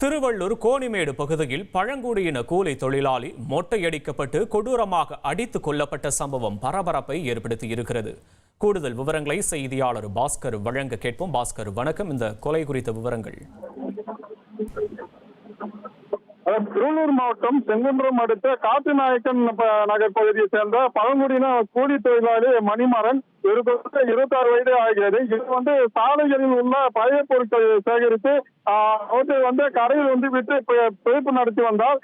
திருவள்ளூர் கோணிமேடு பகுதியில் பழங்குடியின கூலி தொழிலாளி மொட்டையடிக்கப்பட்டு கொடூரமாக அடித்துக் கொல்லப்பட்ட சம்பவம் பரபரப்பை ஏற்படுத்தியிருக்கிறது. கூடுதல் விவரங்களை செய்தியாளர் பாஸ்கர் வழங்க கேட்போம். பாஸ்கர், வணக்கம். இந்த கொலை குறித்த விவரங்கள். திருவள்ளூர் மாவட்டம் செங்குன்றம் அடுத்த காட்டுநாயக்கன் நகர் பகுதியை சேர்ந்த பழங்குடியின கூலி தொழிலாளி மணிமாறன், இவருக்கு 26 வயது ஆகிறது. இது சாலைகளில் உள்ள பழைய பொருட்களை சேகரித்து அவற்றை கடையில் விட்டு பிழைப்பு நடத்தி வந்தால்,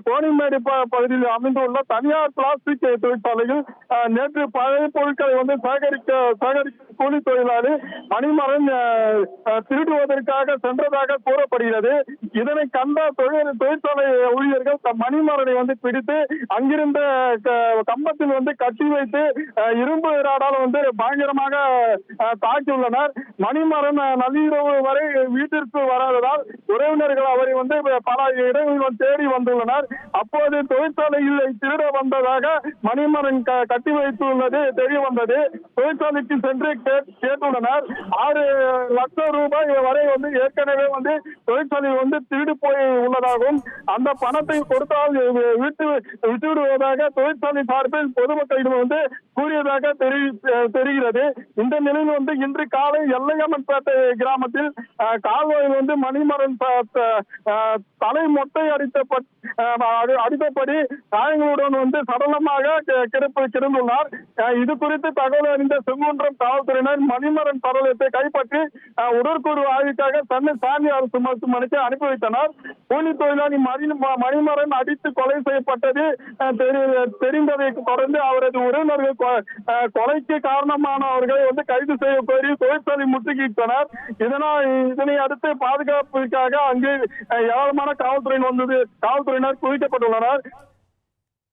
கோணிமேடு பகுதியில் அமைந்துள்ள தனியார் பிளாஸ்டிக் தொழிற்சாலையில் நேற்று பழைய பொருட்களை சேகரிக்க கூலி தொழிலாளி மணிமாறன் திருடுவதற்காக சென்றதாக கூறப்படுகிறது. இதனை கண்ட தொழிற்சாலை ஊழியர்கள் மணிமாறனை பிடித்து அங்கிருந்த கம்பத்தில் கட்டி வைத்து இரும்பு ராடால் பயங்கரமாக தாக்கியுள்ளனர். மணிமாறன் நள்ளிரவு வரை வீட்டிற்கு வராததால் உறவினர்கள் அவரை பல இடங்களில் தேடி வந்துள்ளனர். அப்போது தொழிற்சாலையில் திருட வந்ததாக மணிமாறன் கட்டி வைத்துள்ளது தெரிய வந்தது. தொழிற்சாலைக்கு சென்று கேட்டுள்ளனர். 6 லட்சம் ரூபாய் வரை ஏற்கனவே தொழிற்சாலையில் திருடு போய் உள்ளதாகவும், அந்த பணத்தை கொடுத்தால் விட்டுவிடுவதாக தொழிற்சாலை சார்பில் பொதுமக்களிடம் கூறியதாக தெரிகிறது. இந்த நிலையில் இன்று காலை எல்லையம்மன்பேட்டை கிராமத்தில் கால்வாயில் மணிமாறன் தலை மொட்டை அடித்தபடி காயங்களுடன் சடலமாக கிடந்துள்ளார். இது குறித்து தகவல் அறிந்த செங்குன்றம் காவல்துறையினர் மணிமாறன் சடலத்தை கைப்பற்றி உடற்கூறு ஆய்வுக்காக சென்னை சாமி அரசு மருத்துவமனைக்கு அனுப்பி வைத்தனர். கூலி தொழிலாளி மணிமாறன் அடித்து கொலை செய்யப்பட்டது தெரிந்ததை தொடர்ந்து அவரது உறவினர்கள் கொலைக்கு காரணமானவர்களை கைது செய்ய கோரி தொழிற்சாலை முற்றுகையிட்டனர். இதனை அடுத்து பாதுகாப்புக்காக அங்கு ஏராளமான காவல்துறையினர் குவிக்கப்பட்டுள்ளனர்.